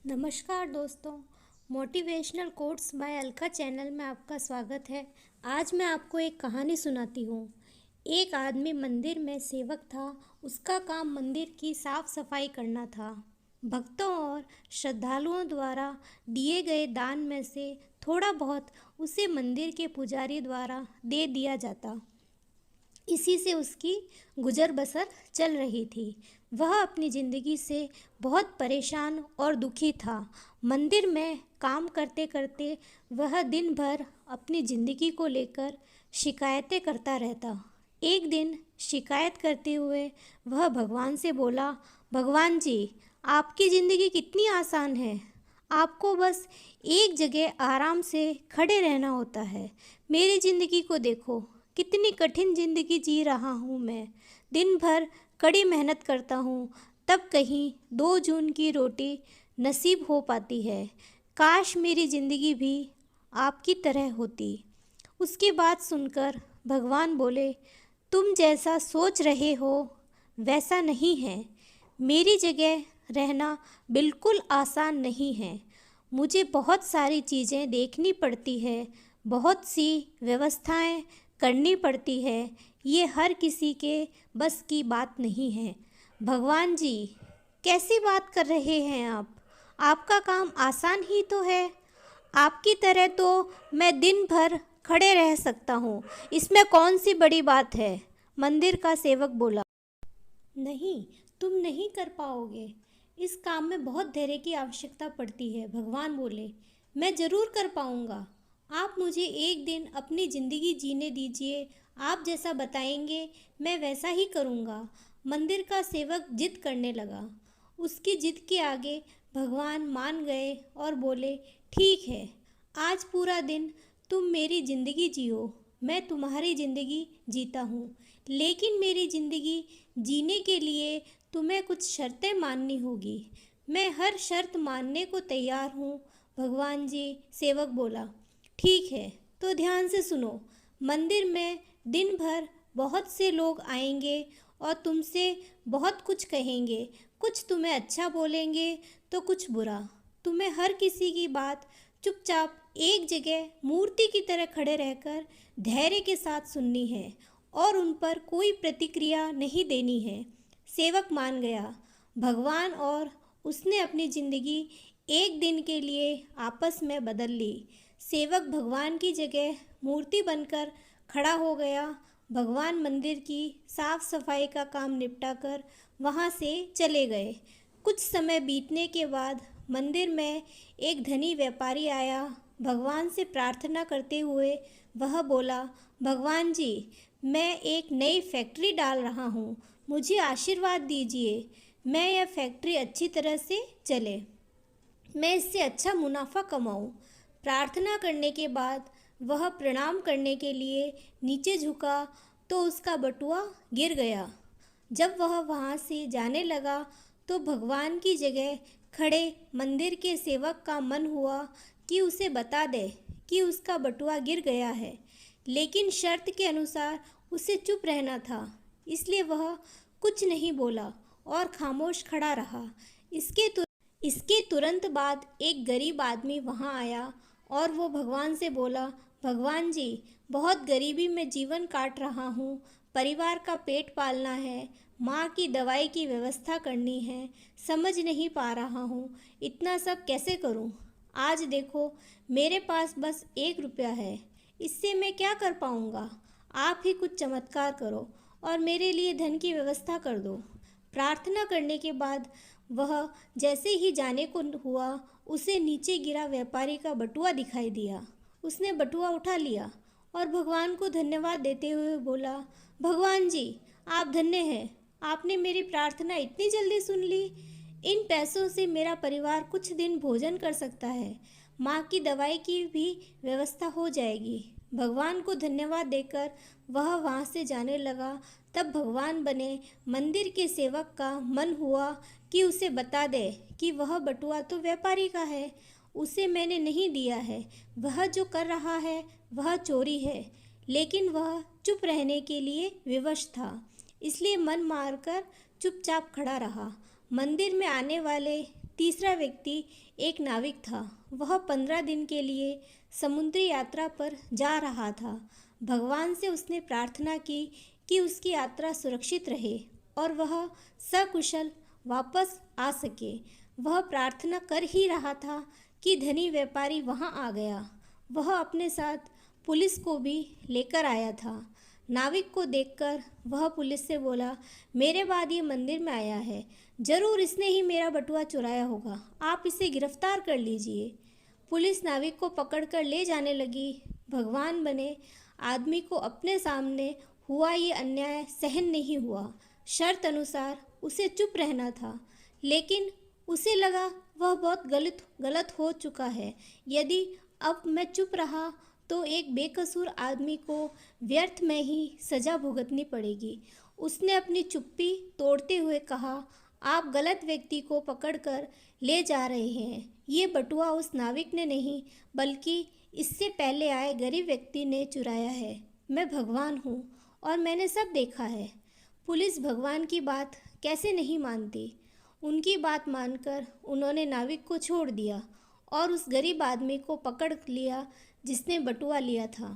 नमस्कार दोस्तों, motivational quotes by Alka channel में आपका स्वागत है। आज मैं आपको एक कहानी सुनाती हूँ। एक आदमी मंदिर में सेवक था। उसका काम मंदिर की साफ सफाई करना था। भक्तों और श्रद्धालुओं द्वारा दिए गए दान में से थोड़ा बहुत उसे मंदिर के पुजारी द्वारा दे दिया जाता। इसी से उसकी गुजर बसर चल रही थी। वह अपनी ज़िंदगी से बहुत परेशान और दुखी था। मंदिर में काम करते करते वह दिन भर अपनी ज़िंदगी को लेकर शिकायतें करता रहता। एक दिन शिकायत करते हुए वह भगवान से बोला, भगवान जी, आपकी ज़िंदगी कितनी आसान है। आपको बस एक जगह आराम से खड़े रहना होता है। मेरी ज़िंदगी को देखो, कितनी कठिन ज़िंदगी जी रहा हूँ मैं। दिन भर कड़ी मेहनत करता हूँ, तब कहीं 2 जून की रोटी नसीब हो पाती है। काश मेरी ज़िंदगी भी आपकी तरह होती। उसकी बात सुनकर भगवान बोले, तुम जैसा सोच रहे हो वैसा नहीं है। मेरी जगह रहना बिल्कुल आसान नहीं है। मुझे बहुत सारी चीज़ें देखनी पड़ती है, बहुत सी व्यवस्थाएं करनी पड़ती है। ये हर किसी के बस की बात नहीं है। भगवान जी, कैसी बात कर रहे हैं आप? आपका काम आसान ही तो है। आपकी तरह तो मैं दिन भर खड़े रह सकता हूँ, इसमें कौन सी बड़ी बात है? मंदिर का सेवक बोला। नहीं, तुम नहीं कर पाओगे। इस काम में बहुत धैर्य की आवश्यकता पड़ती है। भगवान बोले, मैं ज़रूर कर पाऊँगा। आप मुझे एक दिन अपनी ज़िंदगी जीने दीजिए। आप जैसा बताएंगे मैं वैसा ही करूँगा। मंदिर का सेवक जिद करने लगा। उसकी जिद के आगे भगवान मान गए और बोले, ठीक है, आज पूरा दिन तुम मेरी ज़िंदगी जियो। मैं तुम्हारी ज़िंदगी जीता हूँ, लेकिन मेरी ज़िंदगी जीने के लिए तुम्हें कुछ शर्तें माननी होगी। मैं हर शर्त मानने को तैयार हूँ। भगवान जी, सेवक बोला, ठीक है, तो ध्यान से सुनो। मंदिर में दिन भर बहुत से लोग आएंगे और तुमसे बहुत कुछ कहेंगे। कुछ तुम्हें अच्छा बोलेंगे तो कुछ बुरा। तुम्हें हर किसी की बात चुपचाप एक जगह मूर्ति की तरह खड़े रहकर धैर्य के साथ सुननी है और उन पर कोई प्रतिक्रिया नहीं देनी है। सेवक मान गया। भगवान और उसने अपनी ज़िंदगी एक दिन के लिए आपस में बदल ली। सेवक भगवान की जगह मूर्ति बनकर खड़ा हो गया। भगवान मंदिर की साफ सफाई का काम निपटाकर वहाँ से चले गए। कुछ समय बीतने के बाद मंदिर में एक धनी व्यापारी आया। भगवान से प्रार्थना करते हुए वह बोला, भगवान जी, मैं एक नई फैक्ट्री डाल रहा हूँ। मुझे आशीर्वाद दीजिए। मैं यह फैक्ट्री अच्छी तरह से चले, मैं इससे अच्छा मुनाफा कमाऊँ। प्रार्थना करने के बाद वह प्रणाम करने के लिए नीचे झुका तो उसका बटुआ गिर गया। जब वह वहाँ से जाने लगा तो भगवान की जगह खड़े मंदिर के सेवक का मन हुआ कि उसे बता दे कि उसका बटुआ गिर गया है, लेकिन शर्त के अनुसार उसे चुप रहना था। इसलिए वह कुछ नहीं बोला और खामोश खड़ा रहा। इसके तुरंत बाद एक गरीब आदमी वहाँ आया और वो भगवान से बोला, भगवान जी, बहुत गरीबी में जीवन काट रहा हूँ। परिवार का पेट पालना है, माँ की दवाई की व्यवस्था करनी है। समझ नहीं पा रहा हूँ इतना सब कैसे करूँ। आज देखो, मेरे पास बस 1 रुपया है। इससे मैं क्या कर पाऊँगा? आप ही कुछ चमत्कार करो और मेरे लिए धन की व्यवस्था कर दो। प्रार्थना करने के बाद वह जैसे ही जाने को हुआ, उसे नीचे गिरा व्यापारी का बटुआ दिखाई दिया। उसने बटुआ उठा लिया और भगवान को धन्यवाद देते हुए बोला, भगवान जी, आप धन्य हैं। आपने मेरी प्रार्थना इतनी जल्दी सुन ली। इन पैसों से मेरा परिवार कुछ दिन भोजन कर सकता है। माँ की दवाई की भी व्यवस्था हो जाएगी। भगवान को धन्यवाद देकर वह वहाँ से जाने लगा। तब भगवान बने मंदिर के सेवक का मन हुआ कि उसे बता दे कि वह बटुआ तो व्यापारी का है, उसे मैंने नहीं दिया है। वह जो कर रहा है वह चोरी है। लेकिन वह चुप रहने के लिए विवश था, इसलिए मन मारकर चुपचाप खड़ा रहा। मंदिर में आने वाले तीसरा व्यक्ति एक नाविक था। वह 15 दिन के लिए समुद्री यात्रा पर जा रहा था। भगवान से उसने प्रार्थना की कि उसकी यात्रा सुरक्षित रहे और वह सकुशल वापस आ सके। वह प्रार्थना कर ही रहा था कि धनी व्यापारी वहां आ गया। वह अपने साथ पुलिस को भी लेकर आया था। नाविक को देखकर वह पुलिस से बोला, मेरे बाद ये मंदिर में आया है, जरूर इसने ही मेरा बटुआ चुराया होगा, आप इसे गिरफ्तार कर लीजिए। पुलिस नाविक को पकड़कर ले जाने लगी। भगवान बने आदमी को अपने सामने हुआ ये अन्याय सहन नहीं हुआ। शर्त अनुसार उसे चुप रहना था, लेकिन उसे लगा वह बहुत गलत हो चुका है। यदि अब मैं चुप रहा तो एक बेकसूर आदमी को व्यर्थ में ही सज़ा भुगतनी पड़ेगी। उसने अपनी चुप्पी तोड़ते हुए कहा, आप गलत व्यक्ति को पकड़कर ले जा रहे हैं। ये बटुआ उस नाविक ने नहीं, बल्कि इससे पहले आए गरीब व्यक्ति ने चुराया है। मैं भगवान हूँ और मैंने सब देखा है। पुलिस भगवान की बात कैसे नहीं मानती। उनकी बात मानकर उन्होंने नाविक को छोड़ दिया और उस गरीब आदमी को पकड़ लिया जिसने बटुआ लिया था।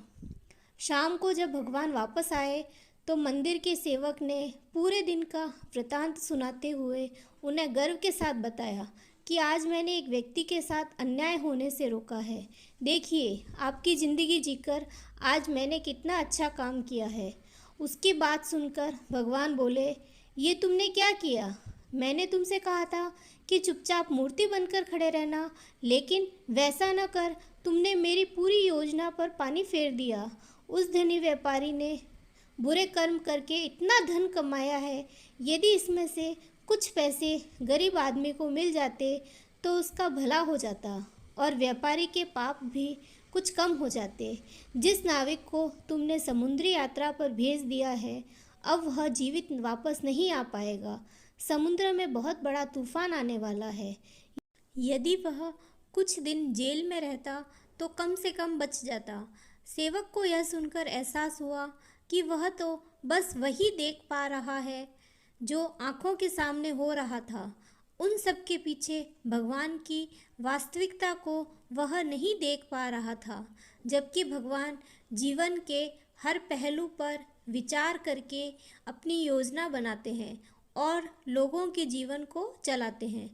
शाम को जब भगवान वापस आए तो मंदिर के सेवक ने पूरे दिन का वृतांत सुनाते हुए उन्हें गर्व के साथ बताया कि आज मैंने एक व्यक्ति के साथ अन्याय होने से रोका है। देखिए, आपकी ज़िंदगी जीकर आज मैंने कितना अच्छा काम किया है। उसकी बात सुनकर भगवान बोले, ये तुमने क्या किया? मैंने तुमसे कहा था कि चुपचाप मूर्ति बनकर खड़े रहना, लेकिन वैसा न कर तुमने मेरी पूरी योजना पर पानी फेर दिया। उस धनी व्यापारी ने बुरे कर्म करके इतना धन कमाया है, यदि इसमें से कुछ पैसे गरीब आदमी को मिल जाते तो उसका भला हो जाता और व्यापारी के पाप भी कुछ कम हो जाते। जिस नाविक को तुमने समुद्री यात्रा पर भेज दिया है, अब वह जीवित वापस नहीं आ पाएगा। समुद्र में बहुत बड़ा तूफान आने वाला है। यदि वह कुछ दिन जेल में रहता तो कम से कम बच जाता। सेवक को यह सुनकर एहसास हुआ कि वह तो बस वही देख पा रहा है जो आँखों के सामने हो रहा था। उन सब के पीछे भगवान की वास्तविकता को वह नहीं देख पा रहा था। जबकि भगवान जीवन के हर पहलू पर विचार करके अपनी योजना बनाते हैं और लोगों के जीवन को चलाते हैं।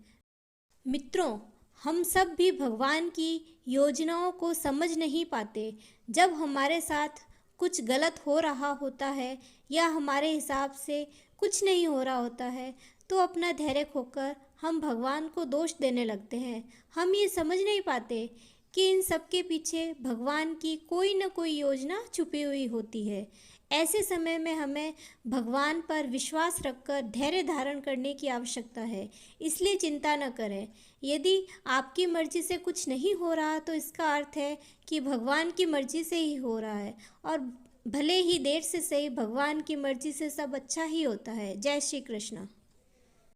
मित्रों, हम सब भी भगवान की योजनाओं को समझ नहीं पाते। जब हमारे साथ कुछ गलत हो रहा होता है या हमारे हिसाब से कुछ नहीं हो रहा होता है, तो अपना धैर्य खोकर हम भगवान को दोष देने लगते हैं। हम ये समझ नहीं पाते कि इन सब के पीछे भगवान की कोई न कोई योजना छुपी हुई होती है। ऐसे समय में हमें भगवान पर विश्वास रखकर धैर्य धारण करने की आवश्यकता है। इसलिए चिंता न करें। यदि आपकी मर्जी से कुछ नहीं हो रहा तो इसका अर्थ है कि भगवान की मर्जी से ही हो रहा है, और भले ही देर से सही भगवान की मर्जी से सब अच्छा ही होता है। जय श्री कृष्ण।